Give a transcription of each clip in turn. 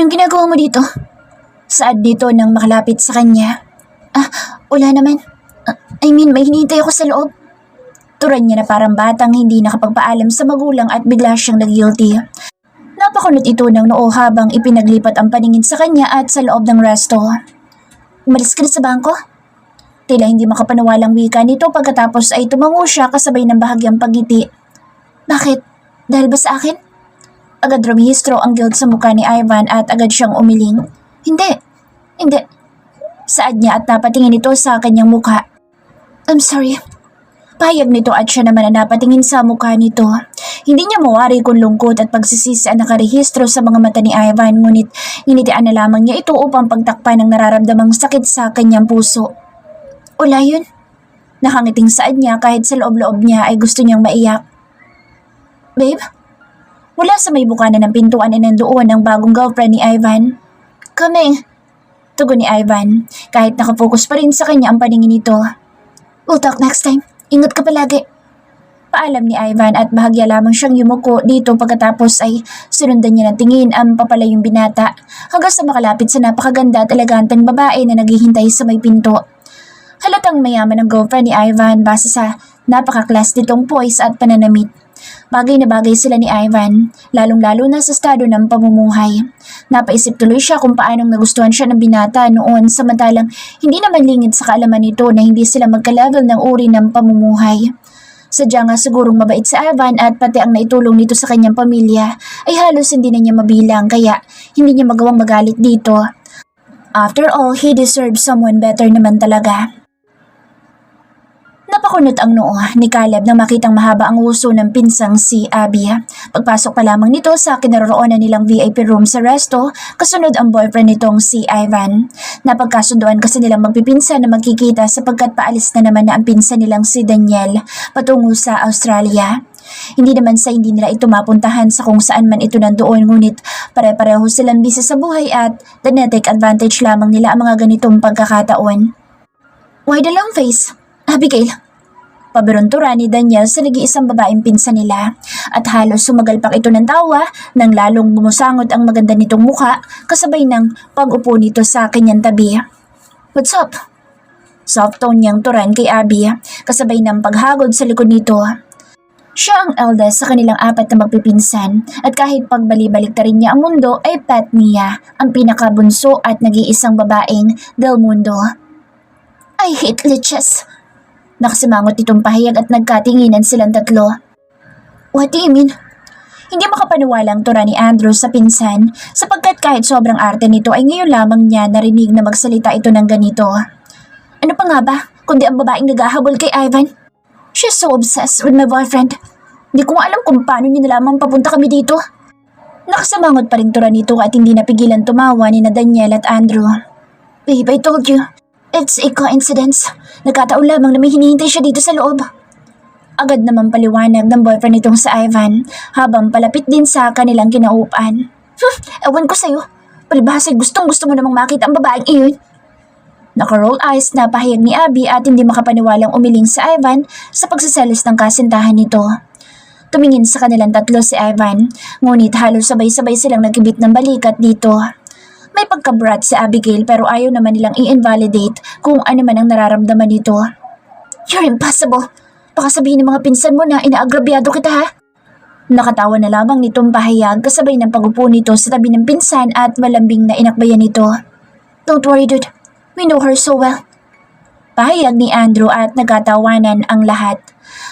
Anong ginagawa mo dito? Saad dito nang makalapit sa kanya. Wala naman. May hinihintay ako sa loob. Turan niya na parang batang hindi nakapagpaalam sa magulang at bigla siyang nag-guilty. Napakunot ito ng noo habang ipinaglipat ang paningin sa kanya at sa loob ng resto. Umalis ka na sa bangko? Tila hindi makapaniwalang wika nito pagkatapos ay tumango siya kasabay ng bahagyang pagngiti. Bakit? Dahil ba sa akin? Agad rumihistro ang guilt sa mukha ni Ivan at agad siyang umiling. Hindi. Saad niya at napatingin ito sa kanyang mukha. I'm sorry. Pahayag nito at siya naman na napatingin sa mukha nito. Hindi niya mawari kung lungkot at pagsisisi ang nakarehistro sa mga mata ni Ivan, ngunit nginitian na lamang niya ito upang pagtakpan ng nararamdamang sakit sa kanyang puso. Wala yun. Nakangiting saad niya kahit sa loob-loob niya ay gusto niyang maiyak. Babe? Mula sa may bukana ng pintuan ay nandoon ang bagong girlfriend ni Ivan. Coming! Tugon ni Ivan, kahit nakafocus pa rin sa kanya ang paningin nito. We'll talk next time. Ingat ka palagi. Paalam ni Ivan at bahagya lamang siyang yumuko dito pagkatapos ay sinundan niya ng tingin ang papalayong binata hanggang sa makalapit sa napakaganda at eleganteng babae na naghihintay sa may pinto. Halatang mayaman ang girlfriend ni Ivan base sa napaka-class nitong poise at pananamit. Bagay na bagay sila ni Ivan, lalong-lalo na sa estado ng pamumuhay. Napaisip tuloy siya kung paanong nagustuhan siya ng binata noon samantalang hindi naman lingid sa kaalaman nito na hindi sila magka-level ng uri ng pamumuhay. Sadya nga sigurong mabait si Ivan at pati ang naitulong nito sa kanyang pamilya ay halos hindi na niya mabilang kaya hindi niya magawang magalit dito. After all, he deserves someone better naman talaga. Napakunot ang noo ni Caleb nang makitang mahaba ang uso ng pinsang si Abby. Pagpasok pa lamang nito sa kinaroroonan nilang VIP room sa resto, kasunod ang boyfriend nitong si Ivan. Napagkasunduan kasi nilang magpipinsan na magkikita sapagkat paalis na naman na ang pinsan nilang si Daniel patungo sa Australia. Hindi naman sa hindi nila ito mapuntahan sa kung saan man ito nandoon, ngunit pare-pareho silang busy sa buhay at take advantage lamang nila ang mga ganitong pagkakataon. Why the long face? Abigail. Pabirontura ni Daniel sa nag-iisang babaeng pinsan nila at halos sumagal pa ito ng tawa nang lalong bumusangot ang maganda nitong mukha kasabay ng pag-upo nito sa kanyang tabi. What's up? Soft tone niyang turan kay Abby kasabay ng paghagod sa likod nito. Siya ang eldest sa kanilang apat na magpipinsan at kahit pagbali-balik ta rin niya ang mundo ay pet niya ang pinakabunso at nag-iisang babaeng Del Mundo. I hate liches. Nakasimangot itong pahayag at nagkatinginan silang tatlo. What do you mean? Hindi makapaniwalang tura ni Andrew sa pinsan sapagkat kahit sobrang arte nito ay ngayon lamang niya narinig na magsalita ito ng ganito. Ano pa nga ba kundi ang babaeng naghahabol kay Ivan? She's so obsessed with my boyfriend. Hindi ko alam kung paano niya nalamang papunta kami dito. Nakasamangot pa rin tura nito at hindi napigilan tumawa ni na Daniel at Andrew. Babe, I told you. It's a coincidence. Nagkataon lamang na may hinihintay siya dito sa loob. Agad naman paliwanag ng boyfriend nitong si Ivan habang palapit din sa kanilang kinaupan. Ewan ko sa'yo. Palibhasa gustong gusto mo namang makita ang babaeng iyon. Naka-roll eyes na pahayag ni Abby at hindi makapaniwalang umiling si Ivan sa pagsaselos ng kasintahan nito. Tumingin sa kanilang tatlo si Ivan, ngunit halos sabay-sabay silang nagkibit ng balikat dito. May pagkabrat si Abigail pero ayaw naman nilang i-invalidate kung ano man ang nararamdaman nito. You're impossible. Baka sabihin ng mga pinsan mo na inaagrabyado kita ha? Nakatawa na lamang nitong pahayag kasabay ng pagupo nito sa tabi ng pinsan at malambing na inakbayan nito. Don't worry dude, we know her so well. Pahayag ni Andrew at nagkatawanan ang lahat.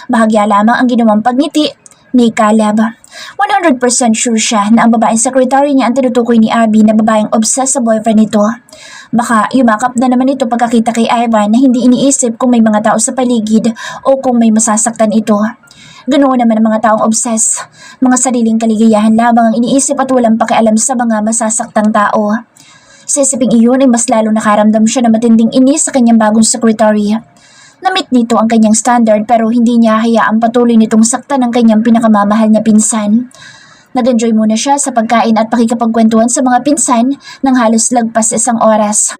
Bahagya lamang ang ginawang pagngiti ni Caleb. 100% sure siya na ang babaeng sekretary niya ang tinutukoy ni Abby na babaeng obsessed sa boyfriend nito. Baka yumakap na naman ito pagkakita kay Ivan na hindi iniisip kung may mga tao sa paligid o kung may masasaktan ito. Ganoon naman ang mga taong obsessed. Mga sariling kaligayahan lamang ang iniisip at walang pakialam sa mga masasaktang tao. Sa isiping iyon ay mas lalo nakaramdam siya na matinding inis sa kanyang bagong secretary. Namit nito ang kanyang standard pero hindi niya hayaang patuloy nitong saktan ng kanyang pinakamamahal na pinsan. Nag-enjoy muna siya sa pagkain at pakikipagkwentuhan sa mga pinsan nang halos lagpas 1 oras.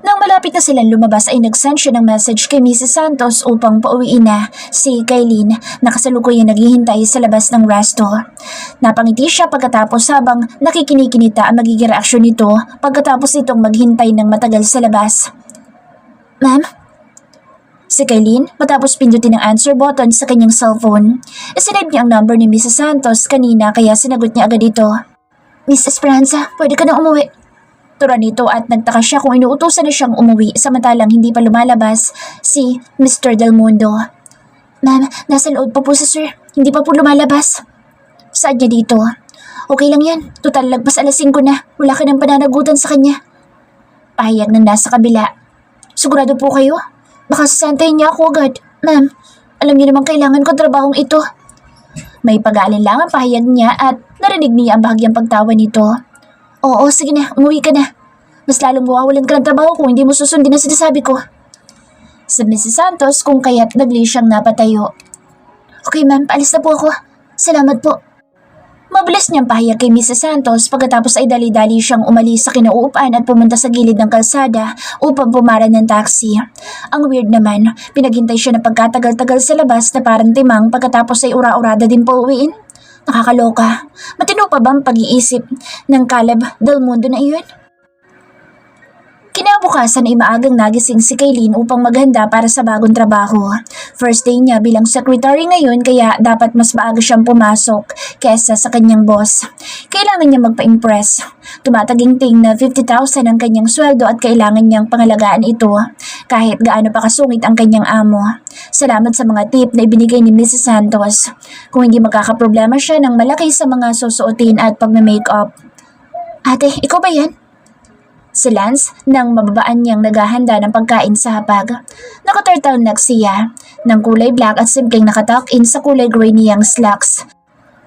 Nang malapit na silang lumabas ay nag-send siya ng message kay Mrs. Santos upang pauwiin na si Kailin na kasalukuyang naghihintay sa labas ng resto. Napangiti siya pagkatapos habang nakikinikinita ang magiging reaksyon nito pagkatapos nitong maghintay ng matagal sa labas. Ma'am? Si Kailin matapos pindutin ang answer button sa kanyang cellphone. Isinave niya ang number ni Mrs. Santos kanina kaya sinagot niya agad ito. Miss Esperanza, pwede ka na umuwi. Tura nito at nagtaka siya kung inuutusan na siyang umuwi samantalang hindi pa lumalabas si Mr. Del Mundo. Ma'am, nasa loob pa po sa sir. Hindi pa po lumalabas. Saan niya dito? Okay lang yan. Total lagpas alas 5 na. Wala ka ng pananagutan sa kanya. Pahayag ng nasa kabila. Sigurado po kayo? Baka sasantayin niya ako agad. Ma'am, alam niyo naman kailangan ko trabahong ito. May pag-aalinlangan pahayag niya at narinig niya ang bahagyang pagtawa nito. Oo, sige na, umuwi ka na. Mas lalong mawawalan ka ng trabaho kung hindi mo susundin ang sinasabi ko. Sa Mrs. Santos kung kaya't nagli siyang napatayo. Okay ma'am, paalis na po ako. Salamat po. Mabilis niyang pahayag kay Mrs. Santos pagkatapos ay dali-dali siyang umalis sa kinauupan at pumunta sa gilid ng kalsada upang pumara ng taxi. Ang weird naman, pinaghintay siya na pagkatagal-tagal sa labas na parang timang pagkatapos ay ura-urada din po uwiin. Nakakaloka. Matino pa bang pag-iisip ng Caleb Del Mundo na iyon? Kinabukasan ay maagang nagising si Kailin upang maghanda para sa bagong trabaho. First day niya bilang secretary ngayon kaya dapat mas maaga siyang pumasok kesa sa kanyang boss. Kailangan niya magpa-impress. Tumataginting na 50,000 ang kanyang sweldo at kailangan niyang pangalagaan ito kahit gaano pa kasungit ang kanyang amo. Salamat sa mga tip na ibinigay ni Mrs. Santos. Kung hindi magkakaproblema siya ng malaki sa mga susuotin at pagme-makeup. Ate, ikaw ba yan? Si Lance nang mababaan niyang naghahanda ng pagkain sa hapag. Naka-turtleneck siya ng kulay black at simpleng nakatuck in sa kulay gray niyang slacks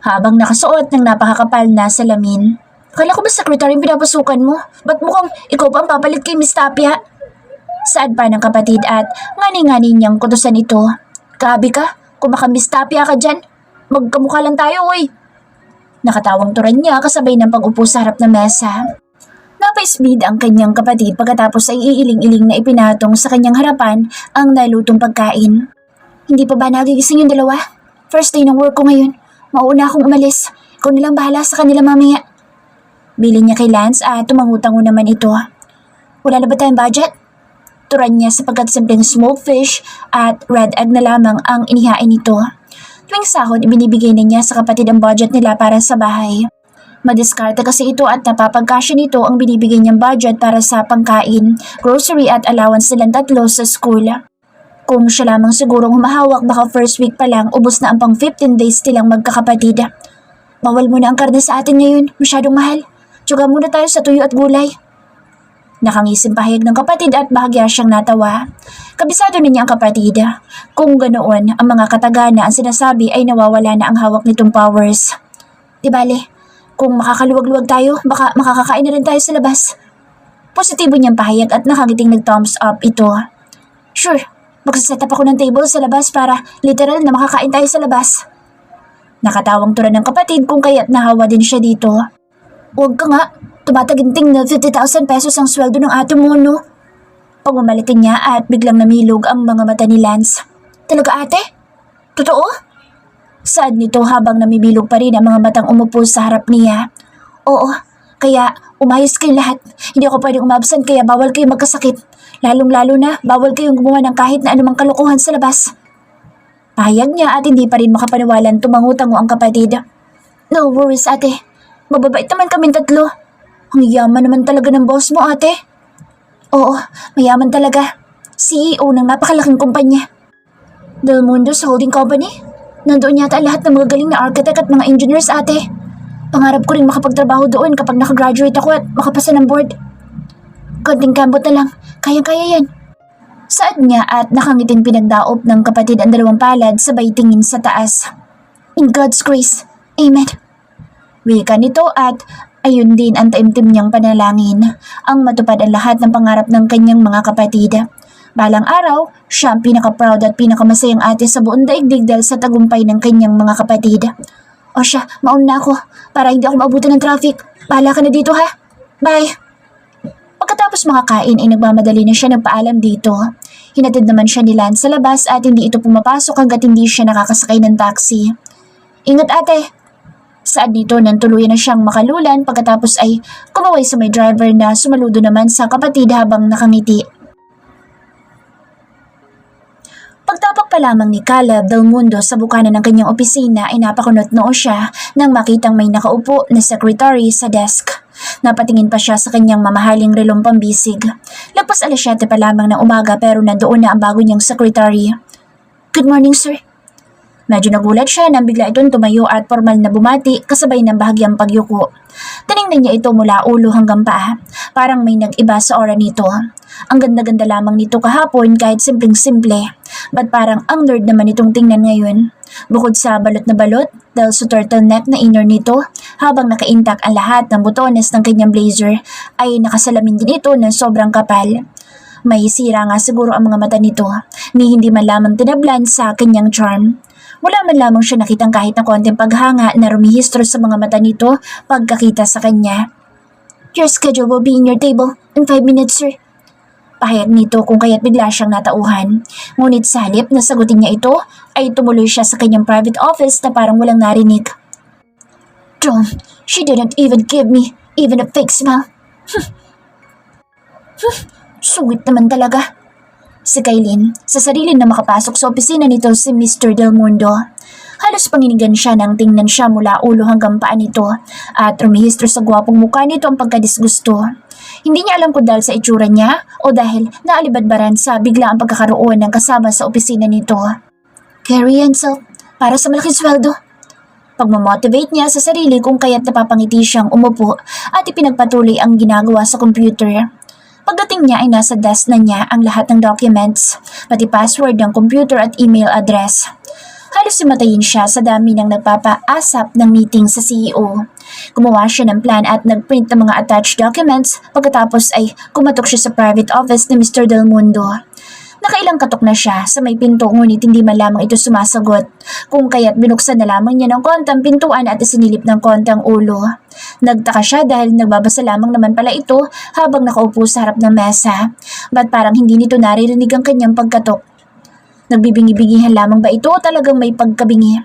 habang nakasuot ng napakakapal na salamin. Kala ko ba secretary yung pinapasukan mo? Ba't mukhang ikaw pa ang papalit kay Miss Tapia? Saad pa ng kapatid at ngani-ngani niyang kutusan ito. Grabe ka, kung baka Miss Tapia ka dyan, magkamukha lang tayo oy. Nakatawang turan niya kasabay ng pag-upo sa harap ng mesa. Napaisbid ang kanyang kapatid pagkatapos ay iiling-iling na ipinatong sa kanyang harapan ang nalutong pagkain. Hindi pa ba nagigising yung dalawa? First day ng work ko ngayon. Mauna akong umalis. Ikaw nilang bahala sa kanila mamaya. Bilin niya kay Lance at tumangutango naman ito. Wala na ba tayong budget? Turan niya sapagkat simpleng smoked fish at red egg na lamang ang inihain nito. Tuwing sahod, ibinibigay na niya sa kapatid ang budget nila para sa bahay. Madiskarte kasi ito at napapagkasya nito ang binibigay niyang budget para sa pangkain, grocery at allowance nilang tatlo sa school. Kung siya lamang sigurong humahawak baka first week pa lang ubos na ang pang 15 days nilang magkakapatid. Bawal muna ang karne sa atin ngayon, masyadong mahal. Tsuga muna tayo sa tuyo at gulay. Nakangisim pahayag ng kapatid at bahagya siyang natawa. Kabisado na niya ang kapatid. Kung ganoon, ang mga katagana ang sinasabi ay nawawala na ang hawak nitong powers. Di bale, kung makakaluwag-luwag tayo, baka makakakain na rin tayo sa labas. Positibo niyang pahayag at nakangiting nag-thumbs up ito. Sure, magsaset up ako ng table sa labas para literal na makakain tayo sa labas. Nakatawang turan ng kapatid kung kaya't nahawa din siya dito. Huwag ka nga, tumataginting na 50,000 pesos ang sweldo ng ate mo, no? Pagmamalitin niya at biglang namilog ang mga mata ni Lance. Talaga ate? Totoo? Saad nito habang namibilog pa rin ang mga matang umupo sa harap niya. Oo, kaya umayos kayo lahat. Hindi ako pwedeng umabsent kaya bawal kayo magkasakit. Lalong-lalo na bawal kayong gumawa ng kahit na anumang kalokohan sa labas. Pahayag niya at hindi pa rin makapaniwalan tumangutango ang kapatid. No worries ate. Mababait naman kaming tatlo. Ang yaman naman talaga ng boss mo ate. Oo, mayaman talaga. CEO ng napakalaking kumpanya. Del Mundo's Holding Company? Nandoon yata lahat ng mga galing na architect at mga engineers ate. Pangarap ko rin makapagtrabaho doon kapag nakagraduate ako at makapasa ng board. Konting kambot na lang, kayang-kaya yan. Saad niya at nakangiting pinagdaop ng kapatid ang dalawang palad sabay tingin sa taas. In God's grace, Amen. Wika nito at ayun din ang taimtim niyang panalangin ang matupad ang lahat ng pangarap ng kanyang mga kapatid. Balang araw, siya ang pinaka-proud at pinakamasayang ate sa buong daigdig dahil sa tagumpay ng kanyang mga kapatid. O siya, mauna na ako para hindi ako maabutan ng traffic. Bahala ka na dito ha. Bye! Pagkatapos makakain ay nagmamadali na siya nagpaalam dito. Hinatid naman siya ni Lance sa labas at hindi ito pumapasok hanggat hindi siya nakakasakay ng taxi. Ingat ate! Saad nito nang tuluyan na siyang makalulan pagkatapos ay kumaway sa may driver na sumaludo naman sa kapatid habang nakangiti. Pagtapak pa lamang ni Caleb Del Mundo sa bukana ng kanyang opisina ay napakunot noo siya nang makitang may nakaupo na secretary sa desk. Napatingin pa siya sa kanyang mamahaling relong pambisig. Lagpas 7:00 pa lamang ng umaga pero nandoon na ang bago niyang secretary. Good morning, sir. Medyo nagulat siya nang bigla itong tumayo at formal na bumati kasabay ng bahagyang pagyuko. Tiningnan niya ito mula ulo hanggang paa. Parang may nag-iba sa aura nito. Ang ganda-ganda lamang nito kahapon kahit simpleng-simple. Ba't parang ang nerd naman itong tingnan ngayon? Bukod sa balot na balot, dahil sa turtleneck na inner nito, habang nakaintak ang lahat ng butones ng kanyang blazer, ay nakasalamin din ito ng sobrang kapal. May sira nga siguro ang mga mata nito, ni hindi man lamang tinablan sa kanyang charm. Wala man lamang siya nakitang kahit na konting paghanga na rumihistro sa mga mata nito pagkakita sa kanya. Your schedule will be in your table in 5 minutes, sir. Pahayag nito kung kaya't bigla siyang natauhan. Ngunit sa halip na sagutin niya ito, ay tumuloy siya sa kanyang private office na parang walang narinig. John, she didn't even give me even a fake smile. Sungit naman talaga. Si Kailin, sa sarili na makapasok sa opisina nito si Mr. Del Mundo. Halos panginigan siya nang tingnan siya mula ulo hanggang paa nito at rumihistro sa gwapong mukha nito ang pagkadisgusto. Hindi niya alam kung dahil sa itsura niya o dahil naalibadbaran sa bigla ang pagkakaroon ng kasama sa opisina nito. Carry Ansel, para sa malaking sweldo. Pagmamotivate niya sa sarili kung kaya't napapangiti siyang umupo at ipinagpatuloy ang ginagawa sa computer. Pagdating niya ay nasa desk na niya ang lahat ng documents, pati password ng computer at email address. Halos simatayin siya sa dami ng nagpapaasap ng meeting sa CEO. Gumawa siya ng plan at nagprint ng mga attached documents pagkatapos ay kumatok siya sa private office ni Mr. Del Mundo. Nakailang katok na siya sa may pinto ngunit hindi man lamang ito sumasagot, kung kaya't binuksan na lamang niya ng kontang pintuan at isinilip ng kontang ulo. Nagtaka siya dahil nagbabasa lamang naman pala ito habang nakaupo sa harap ng mesa. Ba't parang hindi nito naririnig ang kanyang pagkatok? Nagbibingi-bingihan lamang ba ito o talagang may pagkabingi?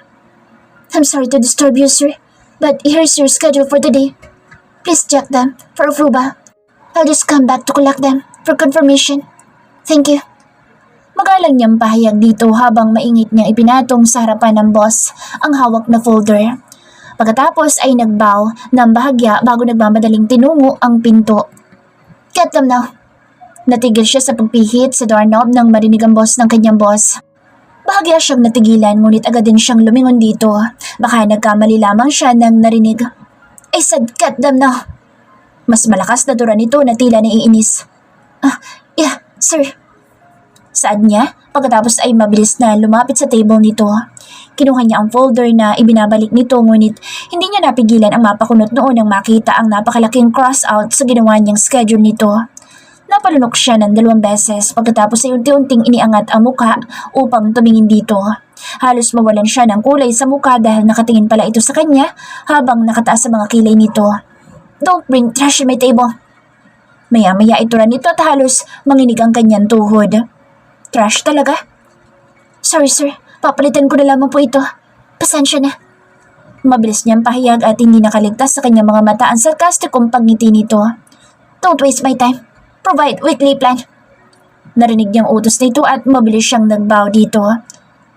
I'm sorry to disturb you, sir, but here's your schedule for the day. Please check them for approval. I'll just come back to collect them for confirmation. Thank you. Magalang niyang pahayag dito habang maingit niyang ipinatong sa harapan ng boss ang hawak na folder. Pagkatapos ay nagbow ng bahagya bago nagmamadaling tinungo ang pinto. Get them now. Natigil siya sa pagpihit sa doorknob nang marinig ang boss ng kanyang boss. Bahagya siyang natigilan ngunit agad din siyang lumingon dito. Baka nagkamali lamang siya nang narinig. I said get them now. Mas malakas na dura nito na tila naiinis. Yeah, sir. Saad niya pagkatapos ay mabilis na lumapit sa table nito. Kinuha niya ang folder na ibinabalik nito ngunit hindi niya napigilan ang mapakunot noon nang makita ang napakalaking cross-out sa ginawa niyang schedule nito. Napalunok siya ng 2 beses pagkatapos ay unti-unting iniangat ang mukha upang tumingin dito. Halos mawalan siya ng kulay sa mukha dahil nakatingin pala ito sa kanya habang nakataas sa mga kilay nito. Don't bring trash in my table. Maya-maya itura nito at halos manginig ang kanyang tuhod. Trash talaga? Sorry sir, papalitan ko na lamang po ito. Pasensya na. Mabilis niyang pahayag at hindi nakaligtas sa kanyang mga mata ang sarkastikong pagngiti nito. Don't waste my time. Provide weekly plan. Narinig niyang utos nito at mabilis siyang nagbow dito.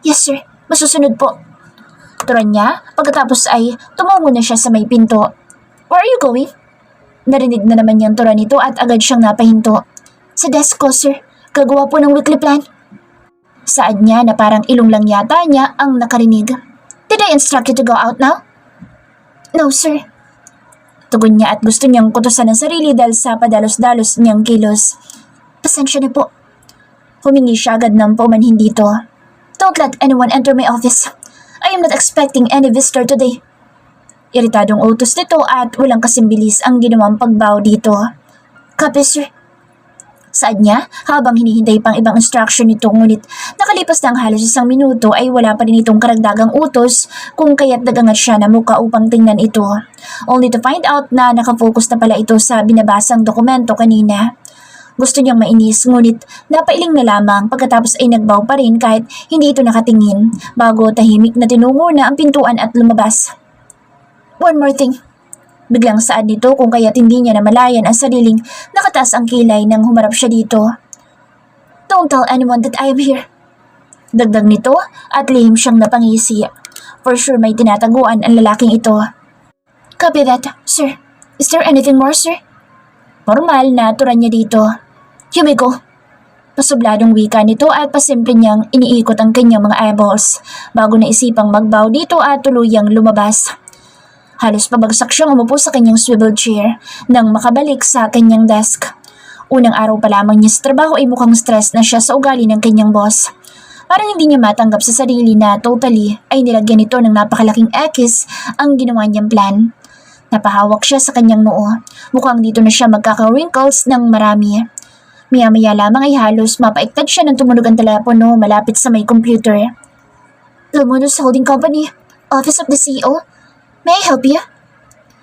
Yes sir, masusunod po. Turan niya pagkatapos ay tumungo na siya sa may pinto. Where are you going? Narinig na naman niyang turan nito at agad siyang napahinto. Sa desk ko sir. Gagawa po ng weekly plan. Saad niya na parang ilong lang yata niya ang nakarinig. Did I instruct you to go out now? No, sir. Tugon niya at gusto niyang kutusan ng sarili dahil sa padalos-dalos niyang kilos. Pasensya na po. Humingi siya agad ng paumanhin dito. Don't let anyone enter my office. I am not expecting any visitor today. Iritadong utos nito at walang kasimbilis ang ginawang pagbaw dito. Copy, sir. Saad niya habang hinihintay pang ibang instruction nito, ngunit nakalipas na ang halos 1 minuto ay wala pa rin itong karagdagang utos kung kaya't nagangat siya na muka upang tingnan ito. Only to find out na nakafocus na pala ito sa binabasang dokumento kanina. Gusto niyang mainis ngunit napailing na lamang pagkatapos ay nagbaw pa rin kahit hindi ito nakatingin bago tahimik na tinungo na ang pintuan at lumabas. One more thing. Biglang saad nito kung kaya't hindi niya namalayan ang sariling nakataas ang kilay nang humarap siya dito. Don't tell anyone that I am here. Dagdag nito at lihim siyang napangisi. For sure may tinataguan ang lalaking ito. Copy that, sir. Is there anything more, sir? Normal na turan niya dito. Here we go. Pasubladong wika nito at pasimple niyang iniikot ang kanyang mga eyeballs bago naisipang magbow dito at tuluyang lumabas. Halos pabagsak siyang umupo sa kanyang swivel chair nang makabalik sa kanyang desk. Unang araw pa lamang niya sa trabaho ay mukhang stress na siya sa ugali ng kanyang boss. Parang hindi niya matanggap sa sarili na totally ay nilagyan nito ng napakalaking X ang ginawa niyang plan. Napahawak siya sa kanyang noo. Mukhang dito na siya magkaka-wrinkles ng marami. Maya-maya lamang ay halos mapaiktad siya ng tumunog ang telepono malapit sa may computer. Lumunus Holding Company, Office of the CEO. May I help you?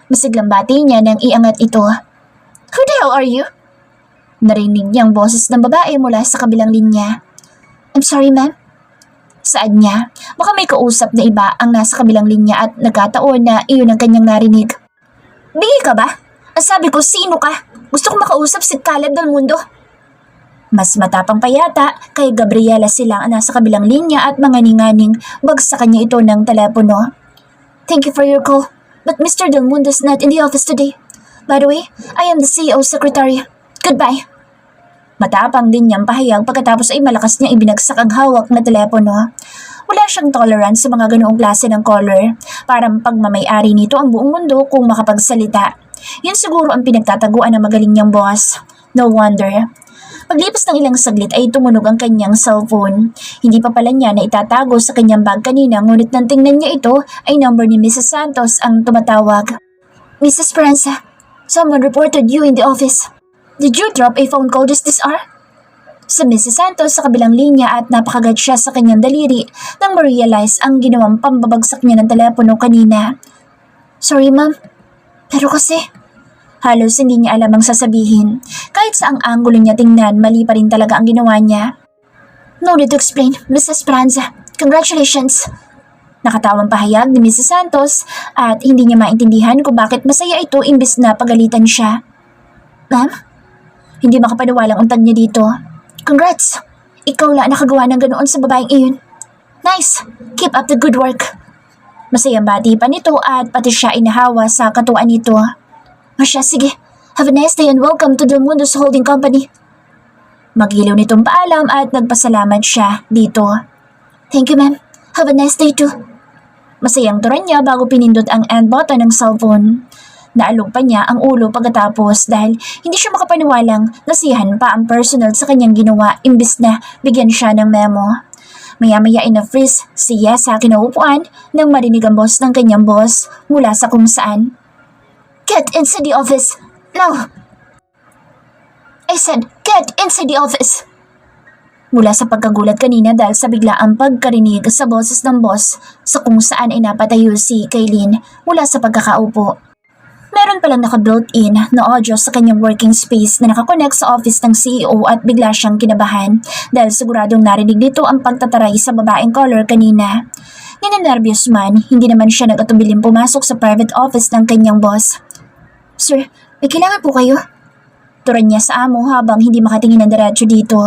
Masiglang bati niya nang iangat ito. Who the hell are you? Narinig niyang boses ng babae mula sa kabilang linya. I'm sorry, ma'am. Saad niya, baka may kausap na iba ang nasa kabilang linya at nagkataon na iyon ang kanyang narinig. Bingi ka ba? Ang sabi ko, sino ka? Gusto ko makausap si Caleb Del Mundo. Mas matapang pa yata kay Gabriela sila ang nasa kabilang linya at manganinganing bagsakan niya ito ng telepono. Thank you for your call, but Mr. Del Mundo is not in the office today. By the way, I am the CEO's secretary. Goodbye. Matapang din niyang pahayag pagkatapos ay malakas niyang ibinagsak ang hawak na telepono. Wala siyang tolerance sa mga ganoong klase ng caller. Parang pagmamay-ari nito ang buong mundo kung makapagsalita. Yun siguro ang pinagtataguan ng magaling niyang boss. No wonder. Paglipas ng ilang saglit ay tumunog ang kanyang cellphone. Hindi pa pala niya na itatago sa kanyang bag kanina ngunit nang tingnan niya ito ay number ni Mrs. Santos ang tumatawag. Mrs. Esperanza, someone reported you in the office. Did you drop a phone call just this hour? Sa Mrs. Santos sa kabilang linya at napakagad siya sa kanyang daliri nang ma-realize ang ginawang pambabagsak niya ng telepono kanina. Sorry ma'am, pero kasi... Halos hindi niya alam ang sasabihin. Kahit sa ang anggulo niya tingnan, mali pa rin talaga ang ginawa niya. No need to explain, Mrs. Esperanza. Congratulations! Nakatawang pahayag ni Mrs. Santos at hindi niya maintindihan kung bakit masaya ito imbes na pagalitan siya. Ma'am? Hindi makapaniwalang untad niya dito. Congrats! Ikaw lang nakagawa ng ganoon sa babaeng iyon. Nice! Keep up the good work! Masayang bati pa nito at pati siya inahawa sa katuan nito. O siya, sige. Have a nice day and welcome to Del Mundo's Holding Company. Magilaw nitong paalam at nagpasalamat siya dito. Thank you, ma'am. Have a nice day too. Masayang turan niya bago pinindot ang end button ng cellphone. Naalog pa niya ang ulo pagkatapos dahil hindi siya makapaniwalang nasihan pa ang personal sa kanyang ginawa imbis na bigyan siya ng memo. Maya-maya ay na-freeze siya sa kinaupuan nang marinig ang boss ng kanyang boss mula sa kung saan. Get inside the office! Now! I said, get inside the office! Mula sa pagkagulat kanina dahil sa biglaang pagkarinig sa boses ng boss sa kung saan ay napatayo si Kaylin mula sa pagkakaupo. Meron palang naka-built-in na audio sa kanyang working space na nakakonect sa office ng CEO at bigla siyang kinabahan dahil siguradong narinig nito ang pagtataray sa babaeng caller kanina. Ninenervyos man, hindi naman siya nag-atubiling pumasok sa private office ng kanyang boss. Sir, may kailangan po kayo? Turan niya sa amo habang hindi makatingin ng diretso dito.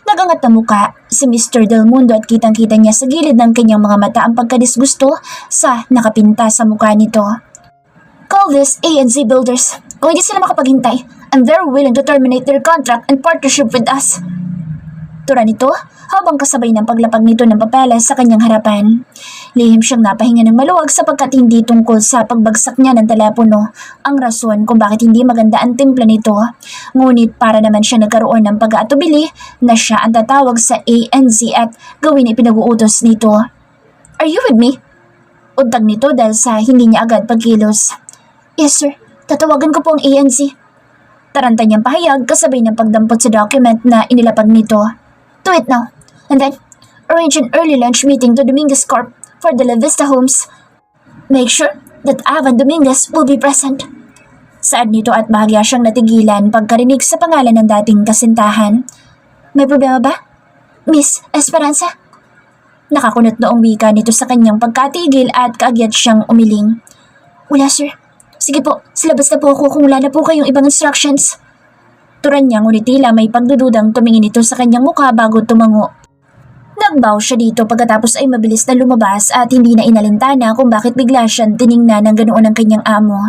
Nagangat na muka si Mr. Del Mundo at kitang-kita niya sa gilid ng kanyang mga mata ang pagkadisgusto sa nakapinta sa mukha nito. Call this A&Z Builders. Kung hindi sila makapaghintay, I'm very willing to terminate their contract and partnership with us. Turan nito habang kasabay ng paglapag nito ng papeles sa kanyang harapan. Lihim siyang napahinga ng maluwag sapagkat hindi tungkol sa pagbagsak niya ng telepono ang rason kung bakit hindi maganda ang timpla nito. Ngunit para naman siya nagkaroon ng pag-aatubili na siya ang tatawag sa A&Z at gawin ipinag-uutos nito. Are you with me? Untag nito dahil sa hindi niya agad pagkilos. Yes sir, tatawagan ko po ang A&Z. Taranta niyang pahayag kasabay ng pagdampot sa document na inilapag nito. Do it now. And then, arrange an early lunch meeting to Dominguez Corp for the La Vista homes. Make sure that Ivan Dominguez will be present. Saad nito at bahagya siyang natigilan pagkarinig sa pangalan ng dating kasintahan. May problema ba? Miss Esperanza? Nakakunot noong wika nito sa kanyang pagkatigil at kaagad siyang umiling. Wala sir. Sige po, silabas na po ako kung wala na po kayong ibang instructions. Turan niya ngunit tila may pagdududang tumingin ito sa kanyang mukha bago tumango. Nagbaw siya dito pagkatapos ay mabilis na lumabas at hindi na inalintana kung bakit bigla siyang tiningnan ng ganoon ang kanyang amo.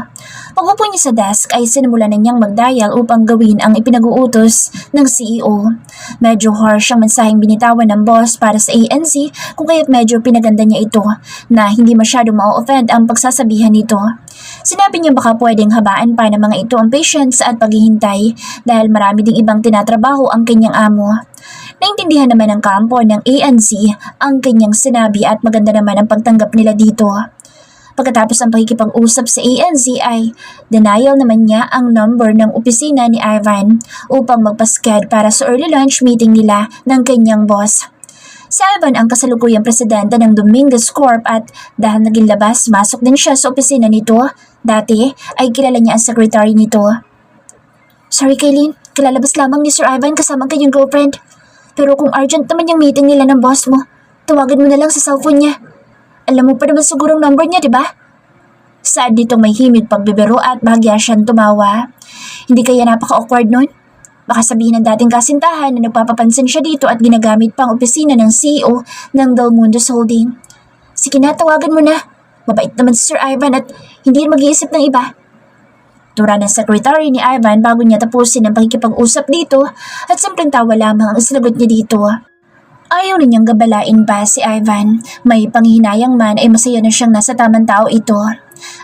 Pag-upo niya sa desk ay sinimulan na niyang mag-dial upang gawin ang ipinag-uutos ng CEO. Medyo harsh ang mensaheng binitawan ng boss para sa ANC kung kaya't medyo pinaganda niya ito na hindi masyado ma-offend ang pagsasabihan nito. Sinabi niya baka pwedeng habaan pa ng mga ito ang patience at paghihintay dahil marami ding ibang tinatrabaho ang kanyang amo. Naintindihan naman ng kampo ng ANC ang kanyang sinabi at maganda naman ang pagtanggap nila dito. Pagkatapos ang pakikipag-usap sa ANC ay denial naman niya ang number ng opisina ni Ivan upang magpasked para sa early lunch meeting nila ng kanyang boss. Si Ivan ang kasalukuyang presidente ng Dominguez Corp at dahil naging labas-masok din siya sa opisina nito, dati ay kilala niya ang secretary nito. Sorry Kaylin, kalalabas lamang ni Sir Ivan kasama ang kanyang girlfriend. Pero kung urgent naman yung meeting nila ng boss mo, tawagan mo na lang sa cellphone niya. Alam mo pa naman siguro ang number niya, di ba? Saad nitong may himig pagbibiro at bahagya siyang tumawa. Hindi kaya napaka-awkward nun? Baka sabihin ng dating kasintahan na nagpapapansin siya dito at ginagamit pang opisina ng CEO ng Del Mundos Holding. Sige na, tawagan mo na. Mabait naman si Sir Ivan at hindi mag-iisip ng iba. Tura ng secretary ni Ivan bago niya tapusin ang pakikipag-usap dito at simpleng tawa lamang ang sinagot niya dito. Ayaw na niyang gabalain pa si Ivan. May panghihinayang man ay masaya na siyang nasa tamang tao ito.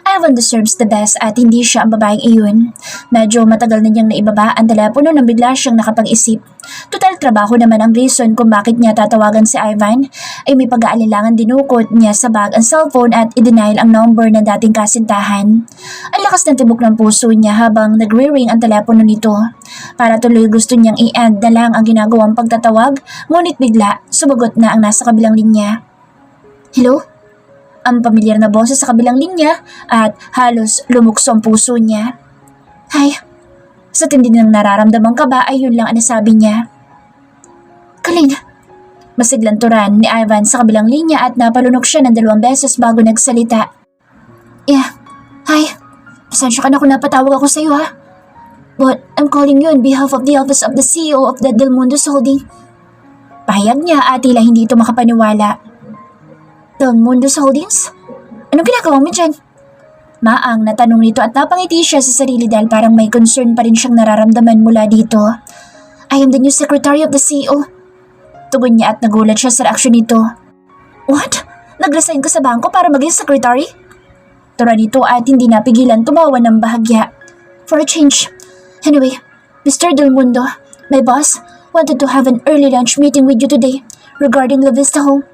Ivan deserves the best at hindi siya ang babaeng iyon. Medyo matagal na niyang naibaba ang telepono nang bigla siyang nakapag-isip. Total trabaho naman ang reason kung bakit niya tatawagan si Ivan ay may pag-aalilangan dinukot niya sa bag ang cellphone at i-denial ang number ng dating kasintahan. Ang lakas ng tibok ng puso niya habang nagre-ring ang telepono nito. Para tuloy gusto niyang i-end na lang ang ginagawang pagtatawag ngunit bigla sumagot na ang nasa kabilang linya. Hello? Ang pamilyar na boses sa kabilang linya at halos lumukso ang puso niya. Hi. Sa tindi ng nararamdaman ka ba ay yun lang ang nasabi niya. Kalin. Masiglang turan ni Ivan sa kabilang linya at napalunok siya ng 2 beses bago nagsalita. Yeah. Hi. Pasensya ka na kung napatawag ako sa iyo ha. But I'm calling you on behalf of the office of the CEO of the Del Mundos Holding. Pahayag niya at tila hindi ito makapaniwala. Del Mundos Holdings? Anong ginagawa mo dyan? Maang na tanong nito at napangiti siya sa sarili dahil parang may concern pa rin siyang nararamdaman mula dito. I am the new secretary of the CEO. Tugon niya at nagulat siya sa reaksyon nito. What? Nag-resign ka sa bangko para maging secretary? Tura nito at hindi napigilan tumawa ng bahagya. For a change. Anyway, Mr. Del Mundo, my boss wanted to have an early lunch meeting with you today regarding La Vista home.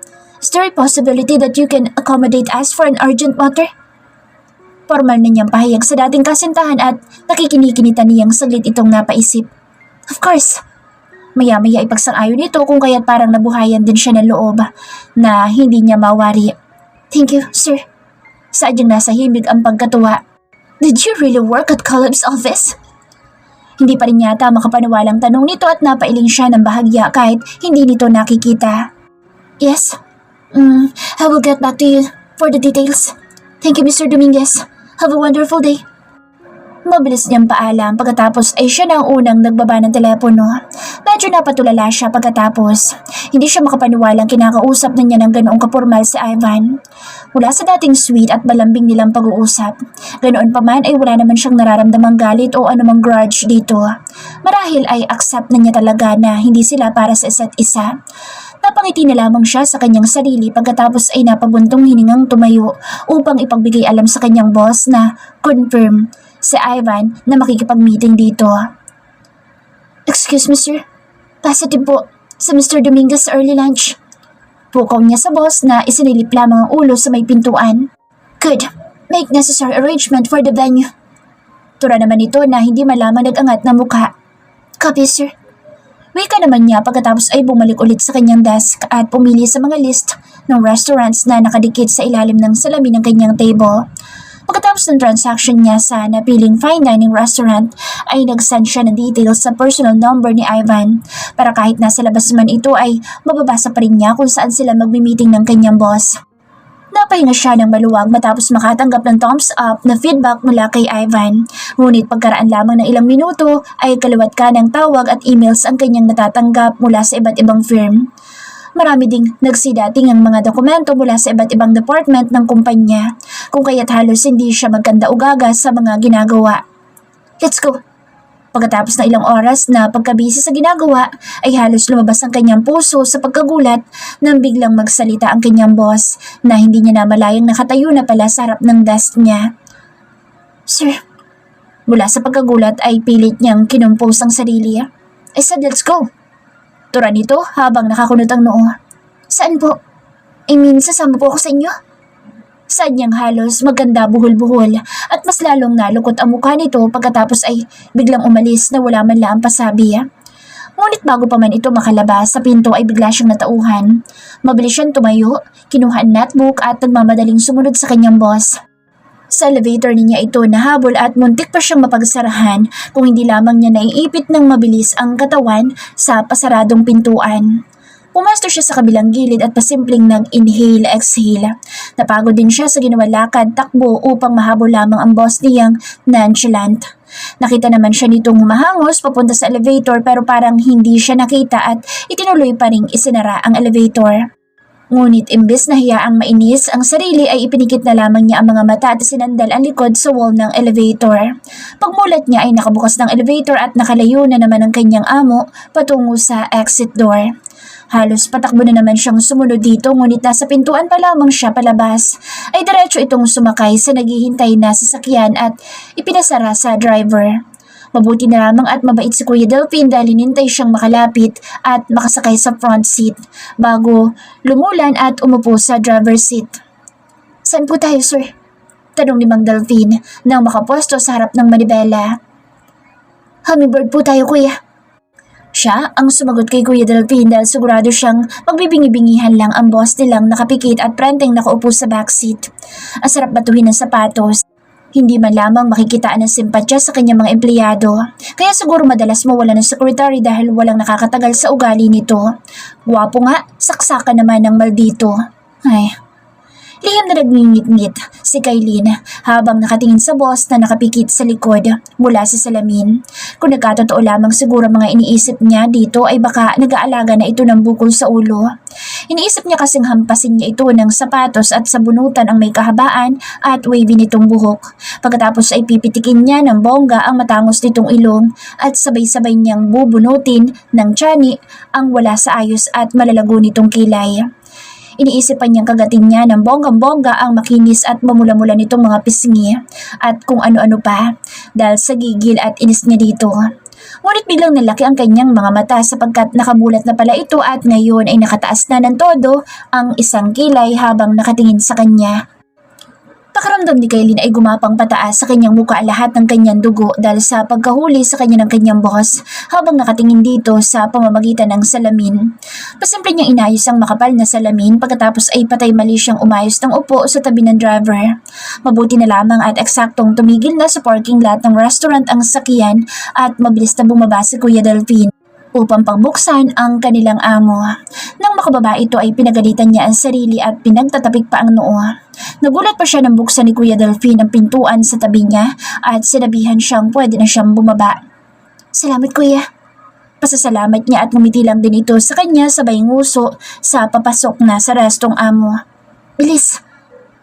Is there a possibility that you can accommodate us for an urgent matter? Formal na niyang pahayag sa dating kasintahan at nakikinikinita niyang saglit itong napaisip. Of course. Maya-maya ipagsang-ayon nito kung kaya't parang nabuhayan din siya ng loob na hindi niya mawari. Thank you, sir. Sadyang nasa himig ang pagkatuwa. Did you really work at Caleb's office? Hindi pa rin yata makapaniwalang tanong nito at napailing siya ng bahagya kahit hindi nito nakikita. Yes. I will get back to you for the details. Thank you, Mr. Dominguez. Have a wonderful day. Mabilis niyang paalam pagkatapos ay siya na ang unang nagbaba ng telepono. Medyo napatulala siya pagkatapos. Hindi siya makapaniwalang kinakausap na niya ng ganoong kapormal si Ivan. Mula sa dating sweet at malambing nilang pag-uusap, ganoon pa man ay wala naman siyang nararamdamang galit o anumang grudge dito. Marahil ay accept na niya talaga na hindi sila para sa isa't isa. Napangiti na lamang siya sa kanyang sarili pagkatapos ay napabuntong hiningang tumayo upang ipagbigay alam sa kanyang boss na confirm si Ivan na makikipag-meeting dito. Excuse me, sir. Positive po sa Mr. Dominguez early lunch. Pukaw niya sa boss na isinilip lamang ang ulo sa may pintuan. Good. Make necessary arrangement for the venue. Tura naman ito na hindi malamang nag-angat na mukha. Copy, sir. Wika naman niya pagkatapos ay bumalik ulit sa kanyang desk at pumili sa mga list ng restaurants na nakadikit sa ilalim ng salamin ng kanyang table. Pagkatapos ng transaction niya sa napiling fine dining restaurant ay nag-send siya ng details sa personal number ni Ivan para kahit nasa labas man ito ay mababasa pa rin niya kung saan sila magmi-meeting ng kanyang boss. Napahinga siya ng maluwag matapos makatanggap ng thumbs up na feedback mula kay Ivan. Ngunit pagkaraan lamang ng ilang minuto ay kaliwat ka ng tawag at emails ang kanyang natatanggap mula sa iba't ibang firm. Marami ding nagsidating ang mga dokumento mula sa iba't ibang department ng kumpanya, kung kaya't halos hindi siya magkanda-ugaga sa mga ginagawa. Let's go! Pagkatapos ng ilang oras na pagkabisi sa ginagawa, ay halos lumabas ang kanyang puso sa pagkagulat nang biglang magsalita ang kanyang boss na hindi niya namalayang nakatayo na pala sa harap ng desk niya. Sir, mula sa pagkagulat ay pilit niyang kinumpos ang sarili. I said let's go. Tura nito habang nakakunot ang noo. Saan po? I mean, sasama po ako sa inyo? Saan niyang halos maganda buhol-buhol at mas lalong nalukot ang mukha nito pagkatapos ay biglang umalis na wala man lang pasabi. Ngunit bago pa man ito makalabas sa pinto ay bigla siyang natauhan. Mabilis siyang tumayo, kinuha ang notebook at nagmamadaling sumunod sa kanyang boss. Sa elevator niya ito nahabol at muntik pa siyang mapagsarahan kung hindi lamang niya naiipit ng mabilis ang katawan sa pasaradong pintuan. Pumasok siya sa kabilang gilid at pasimpleng nag-inhale-exhale. Napagod din siya sa ginawang lakad takbo upang mahabol lamang ang boss niyang nonchalant. Nakita naman siya nitong humahangos papunta sa elevator pero parang hindi siya nakita at itinuloy pa ring isinara ang elevator. Ngunit imbes na hiyaang mainis ang sarili ay ipinikit na lamang niya ang mga mata at sinandal ang likod sa wall ng elevator. Pagmulat niya ay nakabukas ng elevator at nakalayo na naman ang kanyang amo patungo sa exit door. Halos patakbo na naman siyang sumunod dito ngunit nasa pintuan pa lamang siya palabas ay diretso itong sumakay sa naghihintay na sasakyan at ipinasara sa driver. Mabuti na lamang at mabait si Kuya Delphine dahil hinintay siyang makalapit at makasakay sa front seat bago lumulan at umupo sa driver's seat. Saan po tayo, sir? Tanong ni Mang Delphine nang makapwesto sa harap ng manibela. Hummingbird po tayo, kuya. Siya ang sumagot kay Kuya Delphine dahil sigurado siyang magbibingi-bingihan lang ang boss nilang nakapikit at prenteng nakaupo sa backseat. Ang sarap batuhin ng sapatos. Hindi man lamang makikitaan ng simpatya sa kanyang mga empleyado. Kaya siguro madalas mawala ng secretary dahil walang nakakatagal sa ugali nito. Gwapo nga, saksakan naman ng maldito. Ay, lihim na nagngingit-ngit si Kailin habang nakatingin sa boss na nakapikit sa likod mula sa salamin. Kung nagkatotoo lamang siguro mga iniisip niya dito ay baka nag-aalaga na ito ng bukol sa ulo. Iniisip niya kasing hampasin niya ito ng sapatos at sabunutan ang may kahabaan at wavy nitong buhok. Pagkatapos ay pipitikin niya ng bongga ang matangos nitong ilong at sabay-sabay niyang bubunutin ng tiyan ang wala sa ayos at malalago nitong kilay. Iniisipan niyang kagatin niya ng bonggang-bongga ang makinis at mamula-mula nitong mga pisngi at kung ano-ano pa dahil sa gigil at inis niya dito. Ngunit biglang nalaki ang kanyang mga mata sapagkat nakamulat na pala ito at ngayon ay nakataas na ng todo ang isang kilay habang nakatingin sa kanya. Pakaramdam ni Kailin ay gumapang pataas sa kanyang muka lahat ng kanyang dugo dahil sa pagkahuli sa kanya ng kanyang boss habang nakatingin dito sa pamamagitan ng salamin. Pasimple niyang inayos ang makapal na salamin pagkatapos ay patay mali siyang umayos ng upo sa tabi ng driver. Mabuti na lamang at eksaktong tumigil na sa parking lot ng restaurant ang sakyan at mabilis na bumaba si Kuya Delphine upang pagbuksan ang kanilang amo. Nang makababa ito ay pinagalitan niya ang sarili at pinagtatapik pa ang noo. Nagulat pa siya nang buksan ni Kuya Delphine ang pintuan sa tabi niya at sinabihan siyang pwede na siyang bumaba. Salamat, kuya. Pasasalamat niya at ngumiti lang din ito sa kanya sabay nguso sa papasok na sa restong amo. Bilis!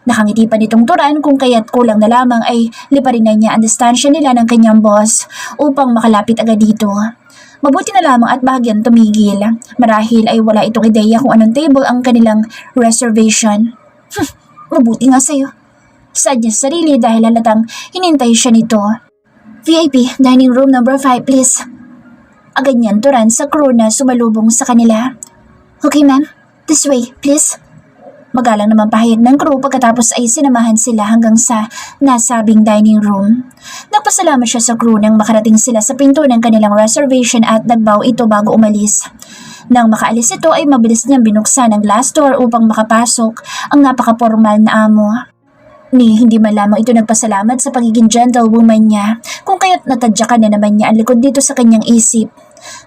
Nakangiti pa nitong turan kung kaya't kulang na lamang ay liparin na niya ang distansya nila ng kanyang boss upang makalapit agad dito. Mabuti na lamang at bahagyang tumigil. Marahil ay wala itong ideya kung anong table ang kanilang reservation. Mabuti nga sa'yo. Sad niya sa sarili dahil halatang hinintay siya nito. VIP, dining room number 5 please. Agad niyan turan sa crew na sumalubong sa kanila. Okay ma'am, this way please. Magalang naman pahayag ng crew pagkatapos ay sinamahan sila hanggang sa nasabing dining room. Nagpasalamat siya sa crew nang makarating sila sa pinto ng kanilang reservation at nagbow ito bago umalis. Nang makaalis ito ay mabilis niyang binuksan ang glass door upang makapasok ang napaka-formal na amo. Ni hindi man lamang ito nagpasalamat sa pagiging gentlewoman niya, kung kaya't natadyakan na naman niya ang likod dito sa kanyang isip.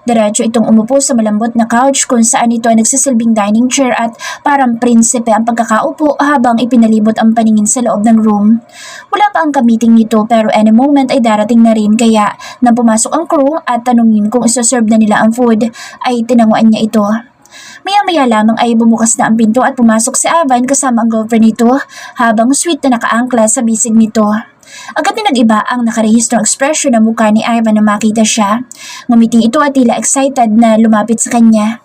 Diretso itong umupo sa malambot na couch kung saan ito ay nagsisilbing dining chair at parang prinsipe ang pagkakaupo habang ipinalibot ang paningin sa loob ng room. Wala pa ang kamiting nito pero any moment ay darating na rin kaya nang pumasok ang crew at tanungin kung isoserve na nila ang food ay tinanguan niya ito. Maya-maya lamang ay bumukas na ang pinto at pumasok si Ivan kasama ang girlfriend nito habang sweet na nakaangkla sa bisig nito. Agad na nag-iba ang nakarehistrong ekspresyon ng mukha ni Ivan na makita siya. Ngumiting ito at tila excited na lumapit sa kanya.